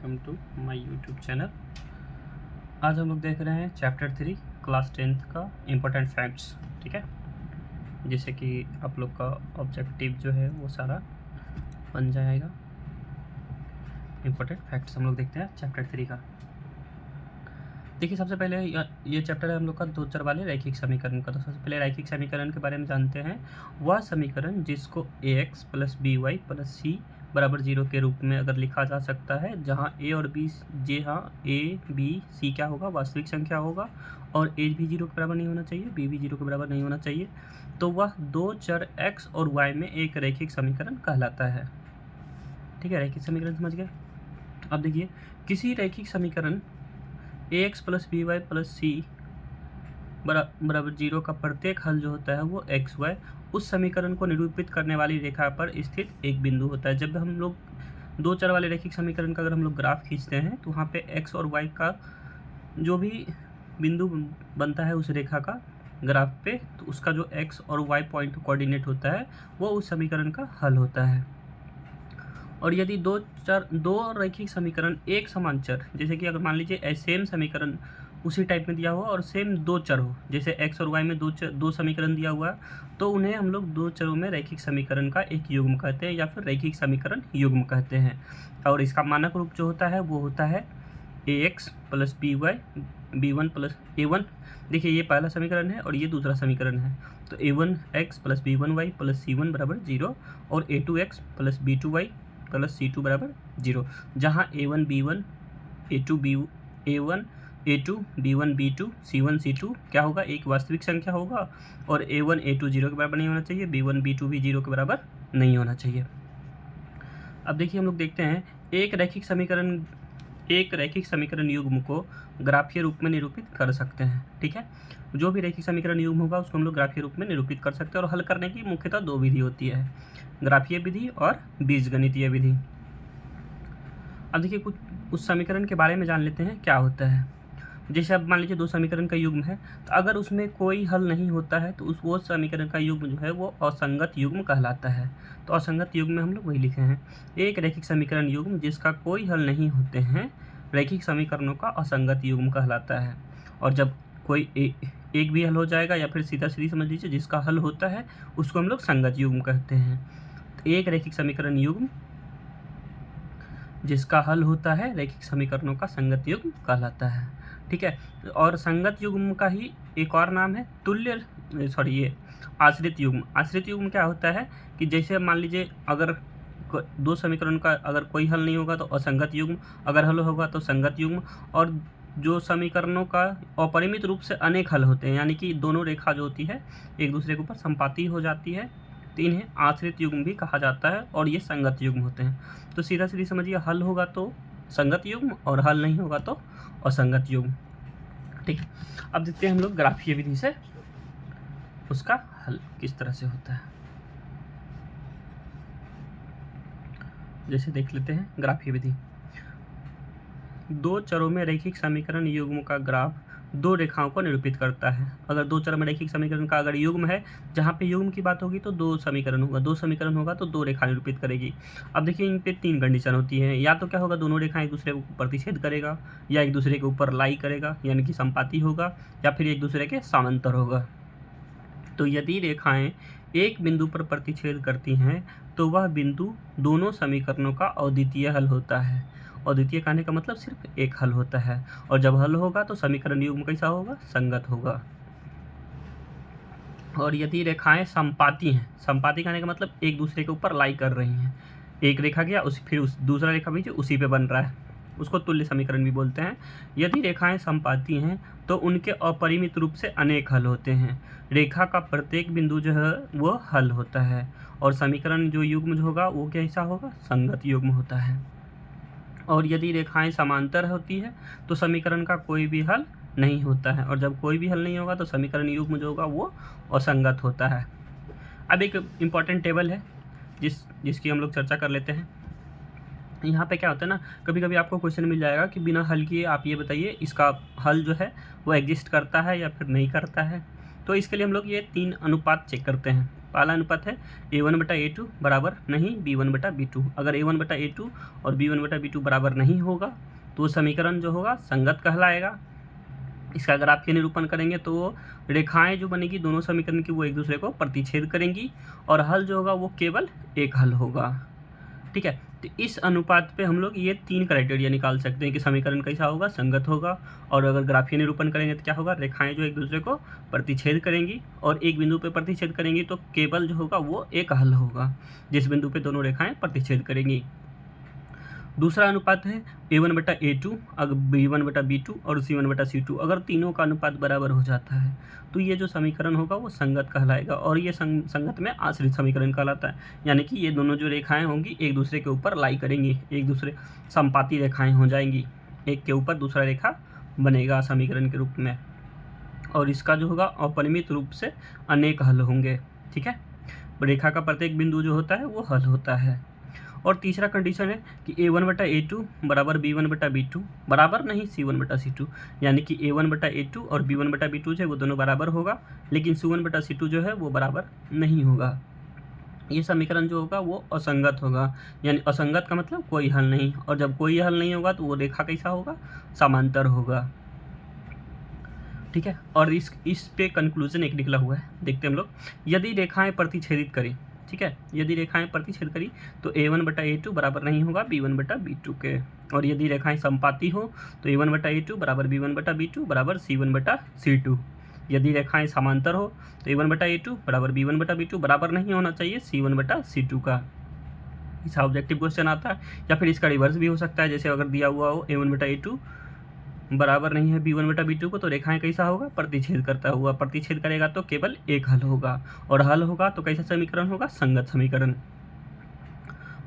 Welcome to my YouTube channel. आज हम लोग देख रहे हैं चैप्टर 3 क्लास 10th का इम्पोर्टेंट फैक्ट्स। ठीक है, जैसे कि आप लोग का ऑब्जेक्टिव जो है वो सारा बन जाएगा। इम्पोर्टेंट फैक्ट्स हम लोग देखते हैं चैप्टर 3 का। देखिए, सबसे पहले ये चैप्टर है हम लोग का दो चर वाले रैखिक समीकरण का। तो सबसे पहले रैखिक समीकरण के बारे में जानते हैं। वह समीकरण जिसको ax plus B y plus c बराबर 0 के रूप में अगर लिखा जा सकता है, जहाँ a और b a b c क्या होगा, वास्तविक संख्या होगा, और a भी 0 के बराबर नहीं होना चाहिए, b भी 0 के बराबर नहीं होना चाहिए, तो वह दो चर x और y में एक रैखिक समीकरण कहलाता है। ठीक है, रैखिक समीकरण समझ गए। अब देखिए, किसी रैखिक समीकरण ax plus B y plus c बराबर 0 का प्रत्येक हल जो होता है वो एक्स वाई उस समीकरण को निरूपित करने वाली रेखा पर स्थित एक बिंदु होता है। जब हम लोग दो चर वाले रैखिक समीकरण का अगर हम लोग ग्राफ खींचते हैं तो वहाँ पे एक्स और वाई का जो भी बिंदु बनता है उस रेखा का ग्राफ पे, तो उसका जो एक्स और वाई पॉइंट कोऑर्डिनेट होता है वो उस समीकरण का हल होता है। और यदि दो रैखिक समीकरण एक समान चर, जैसे कि अगर मान लीजिए सेम समीकरण उसी टाइप में दिया हुआ और सेम दो चर हो, जैसे एक्स और वाई में दो समीकरण दिया हुआ है, तो उन्हें हम लोग दो चरों में रैखिक समीकरण का एक युग्म कहते हैं या फिर रैखिक समीकरण युग्म कहते हैं। और इसका मानक रूप जो होता है वो होता है ax plus B Y b1 plus a1। देखिए, ये पहला समीकरण है और ये दूसरा समीकरण है, तो a1x plus b1y plus c1 बराबर 0 और a2x plus b2y plus c2 बराबर 0, जहाँ a1 b1 a1 a2 b1 b2 c1 c2 क्या होगा, एक वास्तविक संख्या होगा, और a1 a2 0 के बराबर नहीं होना चाहिए, b1 b2 भी 0 के बराबर नहीं होना चाहिए। अब देखिए, हम लोग देखते हैं एक रैखिक समीकरण युग्म को ग्राफीय रूप में निरूपित कर सकते हैं। ठीक है, जो भी रैखिक समीकरण युग्म होगा उसको हम लोग ग्राफीय रूप में निरूपित कर सकते हैं। और हल करने की मुख्यतः दो विधि होती है, ग्राफीय विधि और बीजगणितीय विधि। अब देखिए, कुछ उस समीकरण के बारे में जान लेते हैं क्या होता है। जैसे अब मान लीजिए दो समीकरण का युग्म है, तो अगर उसमें कोई हल नहीं होता है तो वो समीकरण का युग्म जो है वो असंगत युग्म कहलाता है। तो असंगत युग्म में हम लोग वही लिखे हैं, एक रैखिक समीकरण युग्म जिसका कोई हल नहीं होते हैं रैखिक समीकरणों का असंगत युग्म कहलाता है। और जब कोई एक भी हल हो जाएगा या फिर सीधा सीधी समझ लीजिए जिसका हल होता है उसको हम लोग संगत युग्म कहते हैं। तो एक रैखिक समीकरण युग्म जिसका हल होता है रैखिक समीकरणों का संगत युग्म कहलाता है। ठीक है, और संगत युग्म का ही एक और नाम है आश्रित युग्म। आश्रित युग्म क्या होता है कि जैसे मान लीजिए अगर दो समीकरण का अगर कोई हल नहीं होगा तो असंगत युग्म, अगर हल होगा तो संगत युग्म, और जो समीकरणों का अपरिमित रूप से अनेक हल होते हैं, यानी कि दोनों रेखा जो होती है एक दूसरे के ऊपर संपाती हो जाती है, तो इन्हें आश्रित युग्म भी कहा जाता है, और ये संगत युग्म होते हैं। तो सीधा सीधी समझिए, हल होगा तो संगत युग्म और हल नहीं होगा तो असंगत युग्म। ठीक है, अब देखते हैं हम लोग ग्राफीय विधि से उसका हल किस तरह से होता है। जैसे देख लेते हैं ग्राफीय विधि। दो चरों में रैखिक समीकरण युग्म का ग्राफ दो रेखाओं को निरूपित करता है। अगर दो चरों में रैखिक समीकरण का अगर युग्म है, जहाँ पे युग्म की बात होगी तो दो समीकरण होगा तो दो रेखा निरूपित करेगी। अब देखिए, इन पे तीन कंडीशन होती है, या तो क्या होगा, दोनों रेखाएं एक दूसरे को प्रतिच्छेद करेगा, या एक दूसरे के ऊपर लाई करेगा यानी कि संपाती होगा, या फिर एक दूसरे के समांतर होगा। तो यदि रेखाएं एक बिंदु पर प्रतिच्छेद करती हैं तो वह बिंदु दोनों समीकरणों का अद्वितीय हल होता है। अद्वितीय कहने का मतलब सिर्फ एक हल होता है, और जब हल होगा तो समीकरण युग्म कैसा होगा, संगत होगा। और यदि रेखाएं संपाती हैं, संपाती कहने का मतलब एक दूसरे के ऊपर लाई कर रही हैं, एक रेखा गया फिर दूसरा रेखा भी जो उसी पे बन रहा है, उसको तुल्य समीकरण भी बोलते हैं। यदि रेखाएं संपाती हैं तो उनके अपरिमित रूप से अनेक हल होते हैं, रेखा का प्रत्येक बिंदु जो है वो हल होता है, और समीकरण जो युग्म जो होगा वो कैसा होगा, संगत युग्म होता है। और यदि रेखाएं समांतर होती है तो समीकरण का कोई भी हल नहीं होता है, और जब कोई भी हल नहीं होगा तो समीकरण युग्म जो होगा वो असंगत होता है। अब एक इम्पॉर्टेंट टेबल है जिसकी हम लोग चर्चा कर लेते हैं। यहाँ पे क्या होता है ना, कभी कभी आपको क्वेश्चन मिल जाएगा कि बिना हल किए आप ये बताइए इसका हल जो है वो एग्जिस्ट करता है या फिर नहीं करता है। तो इसके लिए हम लोग ये तीन अनुपात चेक करते हैं। पहला अनुपात है a1/a2 बराबर नहीं b1/b2। अगर a1/a2 और b1/b2 बराबर नहीं होगा तो समीकरण जो होगा संगत कहलाएगा। इसका अगर आप निरूपण करेंगे तो रेखाएं जो बनेगी दोनों समीकरण की वो एक दूसरे को प्रतिच्छेद करेंगी और हल जो होगा वो केवल एक हल होगा। ठीक है, तो इस अनुपात पे हम लोग ये 3 क्राइटेरिया निकाल सकते हैं कि समीकरण कैसा होगा, संगत होगा। और अगर ग्राफीय निरूपण करेंगे तो क्या होगा, रेखाएं जो एक दूसरे को प्रतिच्छेद करेंगी और एक बिंदु पे प्रतिच्छेद करेंगी तो केवल जो होगा वो एक हल होगा जिस बिंदु पे दोनों रेखाएं प्रतिच्छेद करेंगी। दूसरा अनुपात है a1/a2 अगर b1/b2 और c1/c2। अगर तीनों का अनुपात बराबर हो जाता है तो ये जो समीकरण होगा वो संगत कहलाएगा और ये संगत में आश्रित समीकरण कहलाता है। यानी कि ये दोनों जो रेखाएं होंगी एक दूसरे के ऊपर लाई करेंगी, एक दूसरे संपाती रेखाएं हो जाएंगी, एक के ऊपर दूसरा रेखा बनेगा समीकरण के रूप में। और इसका जो होगा अपरिमित रूप से अनेक हल होंगे। ठीक है, रेखा का प्रत्येक बिंदु जो होता है वो हल होता है। और तीसरा कंडीशन है कि a1/a2 बराबर b1/b2 बराबर नहीं c1/c2। यानी कि a1/a2 और b1/b2 जो है वो दोनों बराबर होगा लेकिन c1/c2 जो है वो बराबर नहीं होगा। ये समीकरण जो होगा वो असंगत होगा। यानी असंगत का मतलब कोई हल नहीं, और जब कोई हल नहीं होगा तो वो रेखा कैसा होगा, समांतर होगा। ठीक है, और इस पे कंक्लूजन एक निकला हुआ है, देखते हैं हम लोग। यदि रेखाएं प्रतिच्छेदित करें, ठीक है, यदि रेखाएं प्रतिच्छेद करी तो a1/a2 बराबर नहीं होगा b1/b2 के। और यदि रेखाएं संपाती हो तो a1/a2 बराबर b1/b2 बराबर c1/c2। यदि रेखाएं समांतर हो तो a1/a2 बराबर b1/b2 बराबर नहीं होना चाहिए c1/c2 का। इसका ऑब्जेक्टिव क्वेश्चन आता है, या फिर इसका रिवर्स भी हो सकता है। जैसे अगर दिया हुआ हो a1/a2 बराबर नहीं है b1/b2 को तो रेखाएं कैसा होगा, प्रतिच्छेद करता हुआ। प्रतिच्छेद करेगा तो केवल एक हल होगा, और हल होगा तो कैसा समीकरण होगा, संगत समीकरण।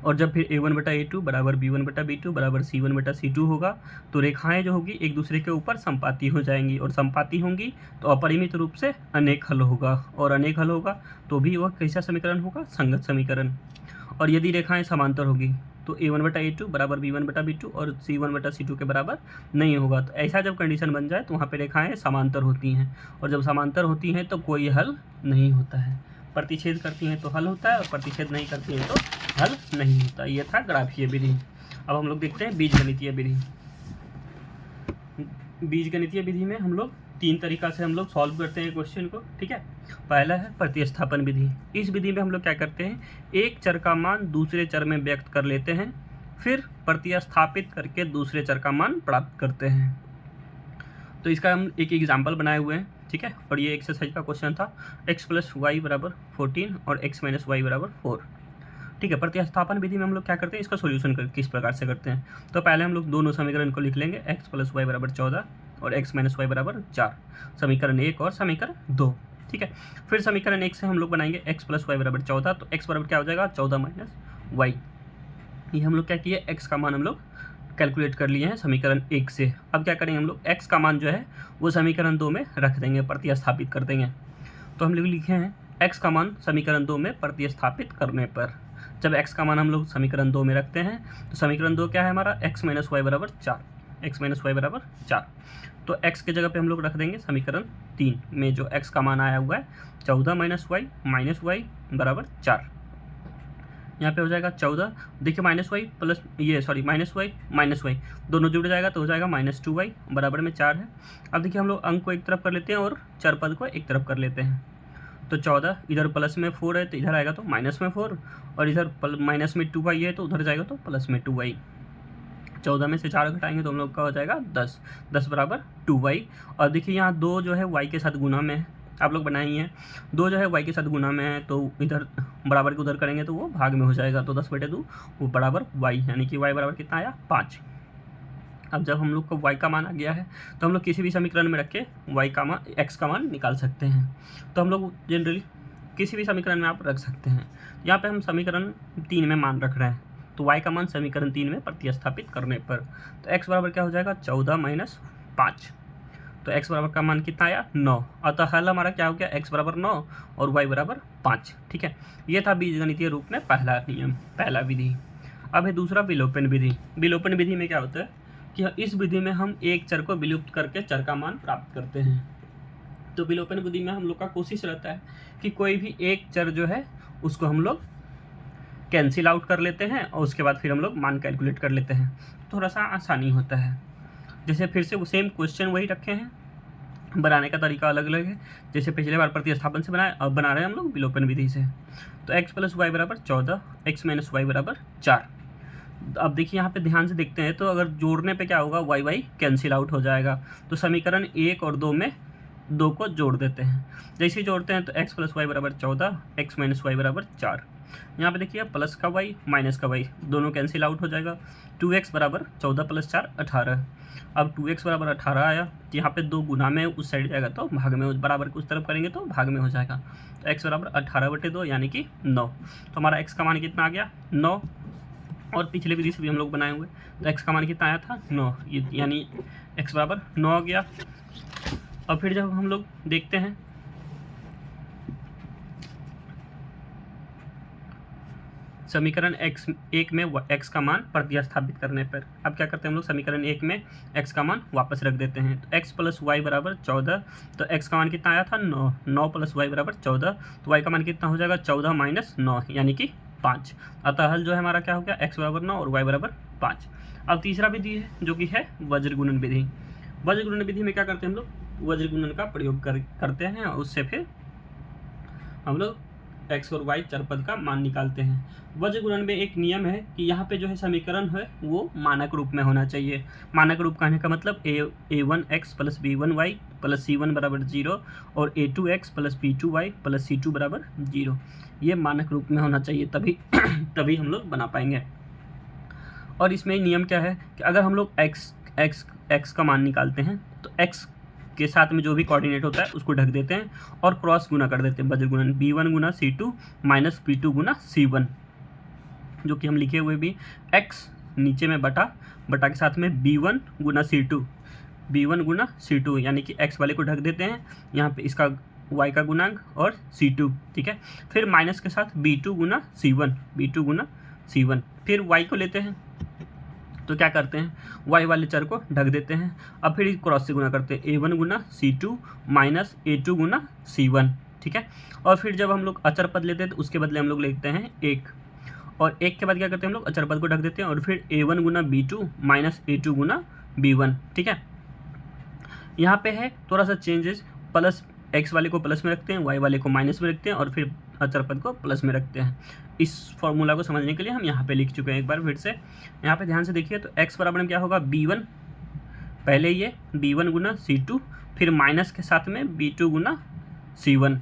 और जब फिर a1/a2 बराबर b1/b2 बराबर c1/c2 होगा तो रेखाएं जो होगी एक दूसरे के ऊपर संपाती हो जाएंगी, और संपाती होंगी तो अपरिमित रूप से अनेक हल होगा, और अनेक हल होगा तो भी वह कैसा समीकरण होगा, संगत समीकरण। और यदि रेखाएं समांतर होगी तो a1/a2 बराबर b1/b2 और c1/c2 के बराबर नहीं होगा। तो ऐसा जब कंडीशन बन जाए तो वहाँ पे रेखाएं समांतर होती हैं, और जब समांतर होती हैं तो कोई हल नहीं होता है। प्रतिच्छेद करती हैं तो हल होता है, और प्रतिच्छेद नहीं करती हैं तो हल नहीं होता। ये था ग्राफीय विधि। अब हम लोग देखते हैं बीजगणितीय विधि। बीजगणितीय विधि में हम लोग 3 तरीका से हम लोग सॉल्व करते हैं क्वेश्चन को। ठीक है, पहला है प्रतिस्थापन विधि। इस विधि में हम लोग क्या करते हैं, एक चर का मान दूसरे चर में व्यक्त कर लेते हैं, फिर प्रतिस्थापित करके दूसरे चर का मान प्राप्त करते हैं। तो इसका हम एक एग्जाम्पल बनाए हुए हैं। ठीक है, और ये एक्सरसाइज का क्वेश्चन था x + y बराबर 14 और x - y बराबर 4। ठीक है, प्रतिस्थापन विधि में हम लोग क्या करते हैं, इसका सोल्यूशन किस प्रकार से करते हैं। तो पहले हम लोग दोनों समीकरण को लिख लेंगे, x + y बराबर 14 और x - y बराबर 4, समीकरण 1 और समीकरण 2। ठीक है, फिर समीकरण 1 से हम लोग बनाएंगे x + y बराबर 14। तो x बराबर क्या हो जाएगा, 14 - y। ये हम लोग क्या किए, x का मान हम लोग कैलकुलेट कर लिए हैं समीकरण 1 से। अब क्या करेंगे हम लोग, x का मान जो है वो समीकरण 2 में रख देंगे, प्रतिस्थापित कर देंगे। तो हम लोग लिखे हैं x का मान समीकरण 2 में प्रतिस्थापित करने पर, जब x का मान हम लोग समीकरण 2 में रखते हैं तो समीकरण 2 क्या है हमारा, x - y बराबर 4, x - y बराबर 4। तो x के जगह पे हम लोग रख देंगे समीकरण 3 में जो x का मान आया हुआ है 14 - y बराबर 4। यहाँ पे हो जाएगा 14, देखिए -y प्लस -y दोनों जुड़ जाएगा तो हो जाएगा -2y बराबर में 4 है। अब देखिए हम लोग अंक को एक तरफ कर लेते हैं और चर पद को एक तरफ कर लेते हैं। तो 14 इधर प्लस में 4 है तो इधर आएगा तो माइनस में 4, और इधर माइनस में 2y है तो उधर जाएगा तो प्लस में 2y। 14 में से 4 घटाएंगे तो हम लोग का हो जाएगा 10, 10 बराबर 2y। और देखिए यहाँ 2 जो है y के साथ गुना में है, आप लोग बनाएंगे हैं 2 जो है y के साथ गुना में है, तो इधर बराबर के उधर करेंगे तो वो भाग में हो जाएगा। तो 10/2 वो बराबर y, यानी कि y बराबर कितना आया, 5। अब जब हम लोग को y का मान आ गया है तो हम लोग किसी भी समीकरण में रख के y का मान x का मान निकाल सकते हैं। तो हम लोग जनरली किसी भी समीकरण में आप रख सकते हैं। यहाँ पे हम समीकरण 3 में मान रख रहे हैं, तो y का मान समीकरण 3 में प्रतिस्थापित करने पर तो x बराबर क्या हो जाएगा, 14 - 5। तो x बराबर का मान कितना आया, 9। अतः हल हमारा क्या हो गया, x बराबर 9 और y बराबर 5। ठीक है, ये था बीजगणितीय रूप में पहला नियम, पहला विधि। अब है दूसरा विलोपन विधि। विलोपन विधि में क्या होता है कि इस विधि में हम एक चर को विलुप्त करके चर का मान प्राप्त करते हैं। तो विलोपन विधि में हम लोग का कोशिश रहता है कि कोई भी एक चर जो है उसको हम लोग कैंसिल आउट कर लेते हैं और उसके बाद फिर हम लोग मान कैलकुलेट कर लेते हैं, थोड़ा सा आसानी होता है। जैसे फिर से वो सेम क्वेश्चन वही रखे हैं, बनाने का तरीका अलग अलग है। जैसे पिछले बार प्रतिस्थापन से बनाए, अब बना रहे हैं हम लोग विलोपन विधि से। तो x + y = 14, x - y = 4। अब देखिए यहाँ पे ध्यान से देखते हैं तो अगर जोड़ने पे क्या होगा, y कैंसिल आउट हो जाएगा। तो समीकरण 1 और 2 में 2 को जोड़ देते हैं। जैसे ही जोड़ते हैं तो x + y = 14, x - y = 4। यहाँ पे देखिए प्लस का y माइनस का y दोनों कैंसिल आउट हो जाएगा। 2x = 14 + 4 18। अब 2x = 18 आया, तो यहाँ पे 2 गुना में उस साइड जाएगा तो भाग में, बराबर की उस तरफ करेंगे तो भाग में हो जाएगा। तो x = 18/2 यानी कि 9। तो हमारा x का मान कितना आ गया, 9। और पिछले विधि से भी हम लोग बनाए हुए, तो x का मान कितना आया था, 9, यानी x = 9 आ गया। और फिर जब हम लोग देखते हैं समीकरण x1 में x का मान प्रतिस्थापित करने पर, अब क्या करते हैं हम लोग, समीकरण 1 में x का मान वापस रख देते हैं। तो x + y = 14, तो x का मान कितना आया था, 9, 9 + y = 14, तो y का मान कितना हो जाएगा, 14 - 9 यानी कि 5। अतः हल जो है हमारा क्या हो गया, x = 9 और y = 5। अब तीसरा विधि है जो कि है वज्र गुणन विधि। वज्र गुणन विधि में क्या करते हैं हम लोग, वज्र गुणन का प्रयोग करते हैं और उससे फिर हम लोग x और y चर पद का मान निकालते हैं। वज्र गुणन में एक नियम है कि यहाँ पे जो है समीकरण है वो मानक रूप में होना चाहिए। मानक रूप कहने का मतलब a1x + b1y + c1 = 0 और a2x + b2y + c2 = 0। ये मानक रूप में होना चाहिए, तभी तभी हम लोग बना पाएंगे। और इसमें नियम क्या है कि अगर हम लोग x का मान निकालते हैं तो x के साथ में जो भी कोऑर्डिनेट होता है उसको ढक देते हैं और क्रॉस गुना कर देते हैं। वज्र गुणन b1 × c2 - b2 × c1, जो कि हम लिखे हुए भी x नीचे में बटा के साथ में b1 × c2, b1 × c2 यानी कि x वाले को ढक देते हैं, यहाँ पे इसका y का गुणांक और c2, ठीक है। फिर माइनस के साथ b2 × c1, b2 × c1, फिर y को लेते हैं तो क्या करते हैं, y वाले चर को ढक देते हैं। अब फिर क्रॉस से गुना करते हैं, a1 × c2 - a2 × c1, ठीक है। और फिर जब हम लोग अचर पद लेते हैं तो उसके बदले हम लोग लेते हैं 1, और 1 के बाद क्या करते हैं हम लोग, अचर पद को ढक देते हैं और फिर a1 × b2 - a2 × b1, ठीक है। यहाँ पे है थोड़ा सा चेंजेस, प्लस x वाले को प्लस में रखते हैं, y वाले को माइनस में रखते हैं और फिर अचर पद को प्लस में रखते हैं। इस फॉर्मूला को समझने के लिए हम यहाँ पे लिख चुके हैं एक बार फिर से। यहाँ पे ध्यान से देखिए तो x बराबर में क्या होगा, b1, पहले ये b1 × c2, फिर माइनस के साथ में b2 × c1,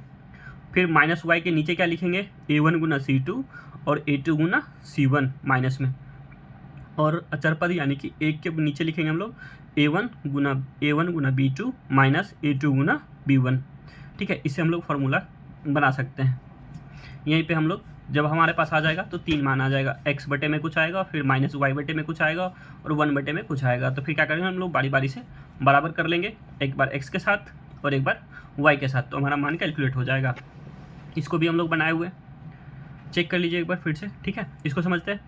फिर माइनस y के नीचे क्या लिखेंगे, a1 × c2 और a2 × c1 माइनस में, और अचर पद यानी कि 1 के नीचे लिखेंगे हम लोग a1 × b2 - a2 × b1, ठीक है। इससे हम लोग फार्मूला बना सकते हैं। यहीं पे हम लोग जब हमारे पास आ जाएगा तो 3 मान आ जाएगा, x बटे में कुछ आएगा, फिर माइनस y बटे में कुछ आएगा और 1 बटे में कुछ आएगा। तो फिर क्या करेंगे हम लोग, बारी बारी से बराबर कर लेंगे, एक बार x के साथ और एक बार y के साथ, तो हमारा मान कैलकुलेट हो जाएगा। इसको भी हम लोग बनाए हुए, चेक कर लीजिए एक बार फिर से, ठीक है। इसको समझते हैं,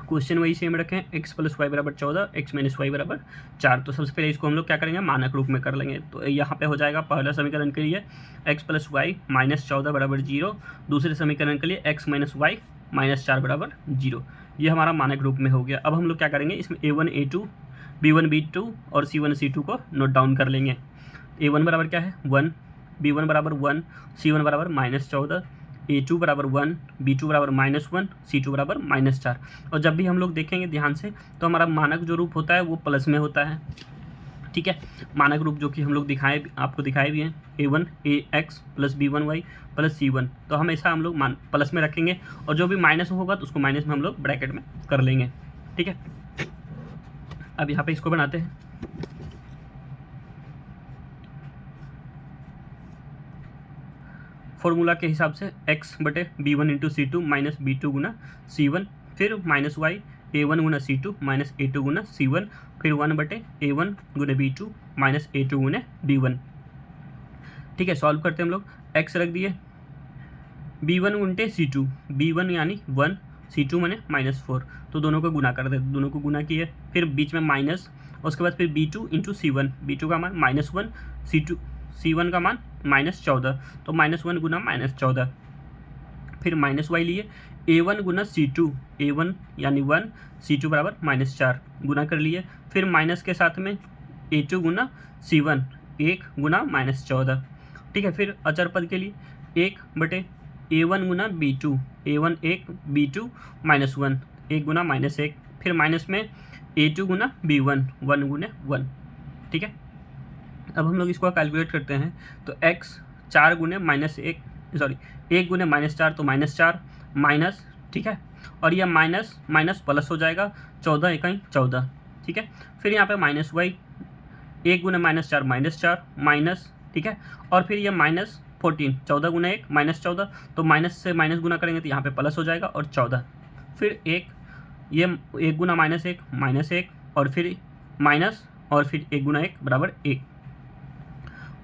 क्वेश्चन वही सेम रखें, x + y = 14, x - y = 4। तो सबसे पहले इसको हम लोग क्या करेंगे, मानक रूप में कर लेंगे। तो यहाँ पे हो जाएगा पहला समीकरण के लिए x + y - 14 = 0, दूसरे समीकरण के लिए x - y - 4 = 0। ये हमारा मानक रूप में हो गया। अब हम लोग क्या करेंगे, इसमें a1 a2 b1 b2 और c1 c2 को नोट डाउन कर लेंगे। a1 बराबर क्या है, 1, b1 बराबर 1, c1 बराबर -14, a2 बराबर 1, b2 बराबर -1, c2 बराबर -4। और जब भी हम लोग देखेंगे ध्यान से तो हमारा मानक जो रूप होता है वो प्लस में होता है, ठीक है। मानक रूप जो कि हम लोग आपको दिखाए भी हैं, a1 ax + b1y + c1, तो हमेशा हम लोग प्लस में रखेंगे और जो भी माइनस होगा तो उसको माइनस में हम लोग ब्रैकेट में कर लेंगे, ठीक है। अब यहाँ पे इसको बनाते हैं। फॉर्मूला के हिसाब से x बटे b1 × c2 - b2 × c1, फिर minus y a1 × c2 - a2 × c1, फिर 1 बटे a1 × b2 - a2 × b1, ठीक है। सॉल्व करते हैं हम लोग, x रख दिए, b1 × c2, b1 यानी 1, c2 माने -4, तो दोनों को गुना कर दे, दोनों को गुना किए, फिर बीच में माइनस उसके बाद फिर B2 इंटू C1, B2 का मान -1, C1 का मान -14, तो -1 गुना -14, फिर -y लिए A1 गुना C2, A1 यानी 1, C2 बराबर -4 गुना कर लिए, फिर माइनस के साथ में A2 गुना C1, 1 गुना -14, ठीक है। फिर अचर पद के लिए 1 बटे A1 गुना B2, A1 1, B2 -1, 1 गुना -1, फिर माइनस में A2 गुना B1, 1 गुने 1, ठीक है। अब हम लोग इसको कैलकुलेट करते हैं तो x 4 गुने -1 गुने -4 तो -4 माइनस, ठीक है, और यह माइनस माइनस प्लस हो जाएगा, 14 इकाई 14, ठीक है। फिर यहाँ पे -y 1 गुने -4 -4 माइनस, ठीक है, और फिर यह -14, 14 गुना 1 -14, तो माइनस से माइनस गुना करेंगे तो यहाँ पे प्लस हो जाएगा और 14, फिर 1, ये 1 गुना -1 और फिर माइनस, और फिर 1 गुना 1 बराबर 1,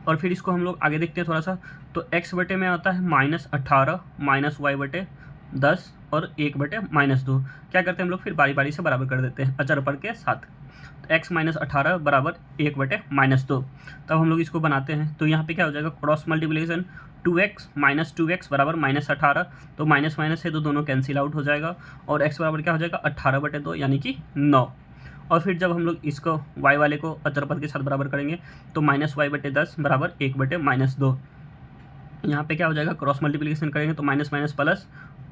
और फिर इसको हम लोग आगे देखते हैं थोड़ा सा, तो x बटे में आता है -18 माइनस y बटे 10 और 1 बटे -2, क्या करते हैं हम लोग फिर बारी बारी से बराबर कर देते हैं अचर पर के साथ, तो x -18 बराबर 1 बटे -2, तब हम लोग इसको बनाते हैं तो यहाँ पे क्या हो जाएगा क्रॉस मल्टीप्लिकेशन, 2x - 2x बराबर -18, तो माइनस माइनस है तो दोनों कैंसिल आउट हो जाएगा, और x बराबर क्या हो जाएगा 18 बटे 2 यानी कि 9, और फिर जब हम लोग इसको y वाले को अचर पद के साथ बराबर करेंगे तो -y बटे 10 बराबर 1 बटे -2, यहाँ पे क्या हो जाएगा क्रॉस मल्टीप्लिकेशन करेंगे तो माइनस माइनस प्लस,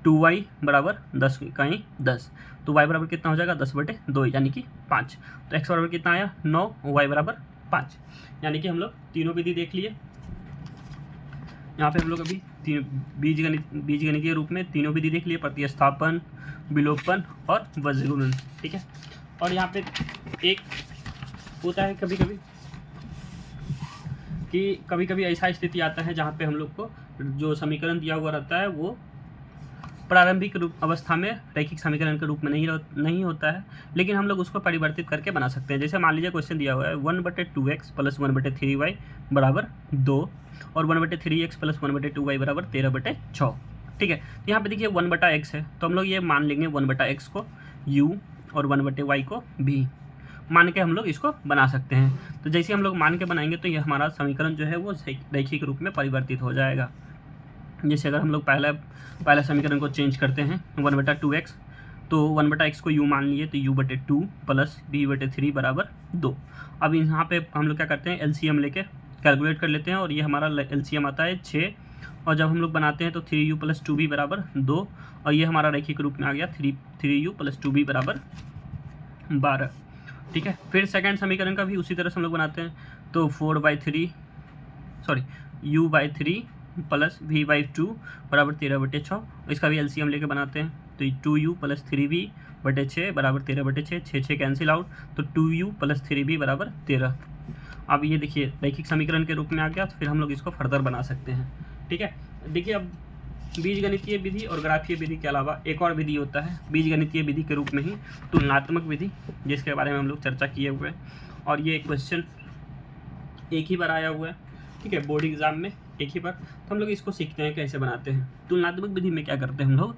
2y बराबर 10 इकाई 10, तो y बराबर कितना हो जाएगा 10 बटे 2 यानी कि 5, तो x बराबर कितना आया 9, y बराबर 5, यानी कि हम लोग तीनों विधि देख लिए। यहाँ पे हम लोग अभी बीजगणितीय रूप में तीनों विधि देख लिए, प्रतिस्थापन, विलोपन और वज्रगुणन, ठीक है। और यहाँ पे एक होता है कभी कभी ऐसा स्थिति आता है जहाँ पे हम लोग को जो समीकरण दिया हुआ रहता है वो प्रारंभिक रूप अवस्था में रैखिक समीकरण के रूप में नहीं होता है, लेकिन हम लोग उसको परिवर्तित करके बना सकते हैं। जैसे मान लीजिए क्वेश्चन दिया हुआ है 1/2x प्लस 1/3y बराबर 2 और 1/3x प्लस 1/2y बराबर 13/6, ठीक है। तो यहाँ पे देखिए 1/x है तो हम लोग ये मान लेंगे 1/x को u और 1/y को v मान के हम लोग इसको बना सकते हैं। तो जैसे हम लोग मान के बनाएंगे तो ये हमारा समीकरण जो है वो रैखिक रूप में परिवर्तित हो जाएगा। जैसे अगर हम लोग पहला समीकरण को चेंज करते हैं 1/2x, तो 1/x को u मान लिए तो u/2 प्लस v/3 बराबर 2। अब यहाँ पे हम लोग क्या करते हैं एलसीएम लेके कैलकुलेट कर लेते हैं, और ये हमारा एलसीएम आता है 6, और जब हम लोग बनाते हैं तो 3u + 2v बराबर 2, और ये हमारा रैखिक रूप में आ गया 3u + 2v बराबर 12, ठीक है। फिर सेकंड समीकरण का भी उसी तरह से हम लोग बनाते हैं, तो u/3 प्लस v/2 बराबर 13/6, इसका भी एलसीएम लेके बनाते हैं तो 2u + 3v/6 बराबर 13/6, 6 कैंसिल आउट, तो 2u + 3v बराबर 13। अब ये देखिए रैखिक समीकरण के रूप में आ गया, तो फिर हम लोग इसको फर्दर बना सकते हैं, ठीक है। देखिए अब बीजगणितीय विधि और ग्राफीय विधि के अलावा एक और विधि होता है बीजगणितीय विधि के रूप में ही तुलनात्मक विधि, जिसके बारे में हम लोग चर्चा किए हुए हैं, और ये क्वेश्चन एक ही बार आया हुआ है, ठीक है, बोर्ड एग्जाम में एक ही बार। तो हम लोग इसको सीखते हैं कैसे बनाते हैं। तुलनात्मक विधि में क्या करते हैं हम लोग,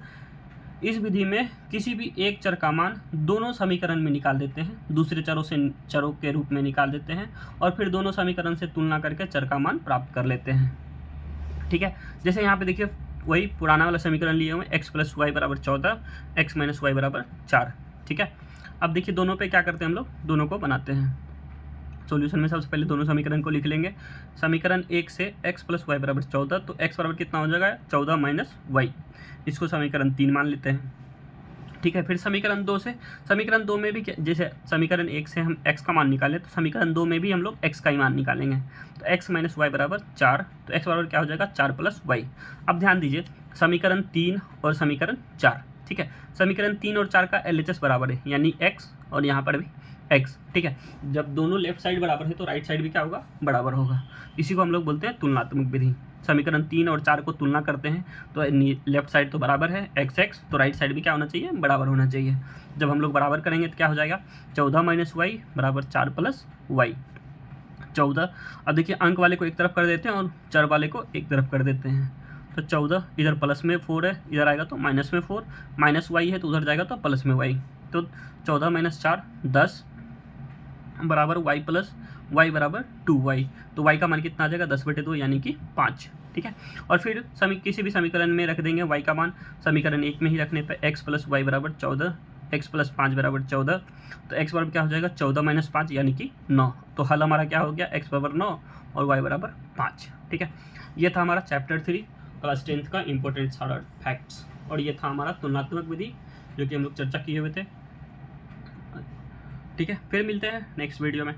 इस विधि में किसी भी एक चर का मान दोनों समीकरण में निकाल देते हैं, दूसरे चरों के रूप में निकाल देते हैं, और फिर दोनों समीकरण से तुलना करके चर का मान प्राप्त कर लेते हैं, ठीक है। जैसे यहाँ पे देखिए वही पुराना वाला समीकरण लिए हुए x + y बराबर 14, x - y बराबर 4, ठीक है। अब देखिए दोनों पे क्या करते हैं हम लोग, दोनों को बनाते हैं। सॉल्यूशन में सबसे पहले दोनों समीकरण को लिख लेंगे। समीकरण 1 से x + y बराबर 14, तो x बराबर कितना हो जाएगा 14 - y, इसको समीकरण 3 मान लेते हैं, ठीक है। फिर समीकरण 2 से, समीकरण 2 में भी जैसे समीकरण 1 से हम x का मान निकालें तो समीकरण 2 में भी हम लोग x का ही मान निकालेंगे, तो x - y बराबर 4, तो x बराबर क्या हो जाएगा 4 + y। अब ध्यान दीजिए समीकरण 3 और समीकरण 4, ठीक है, समीकरण 3 और 4 का LHS बराबर है यानी x, और यहाँ पर भी x, ठीक है। जब दोनों लेफ्ट साइड बराबर है तो राइट साइड भी क्या होगा बराबर होगा, इसी को हम लोग बोलते हैं तुलनात्मक विधि। समीकरण 3 और 4 को तुलना करते हैं तो लेफ्ट साइड तो बराबर है x, तो राइट साइड भी क्या होना चाहिए बराबर होना चाहिए। जब हम लोग बराबर करेंगे तो क्या हो जाएगा 14 - y बराबर 4 + y, 14। अब देखिए अंक वाले को एक तरफ कर देते हैं और चर वाले को एक तरफ कर देते हैं, तो 14 इधर प्लस में 4 है, इधर आएगा तो माइनस में 4, माइनस y है तो उधर जाएगा तो प्लस में y, तो 14 - 4 10, बराबर y प्लस वाई बराबर 2y, तो y का मान कितना आ जाएगा 10/2 यानी कि 5। ठीक है, और फिर किसी भी समीकरण में रख देंगे y का मान, समीकरण 1 में ही रखने पर x प्लस वाई बराबर 14, x प्लस 5 बराबर 14, तो x बराबर क्या हो जाएगा 14 माइनस 5 यानी कि 9। तो हल हमारा क्या हो गया, x बराबर 9 और y बराबर 5। ठीक है, ये था हमारा चैप्टर 3 क्लास 10th का इंपॉर्टेंट सारा फैक्ट्स, और ये था हमारा तुलनात्मक विधि जो कि हम लोग चर्चा किए हुए थे। ठीक है, फिर मिलते हैं नेक्स्ट वीडियो में।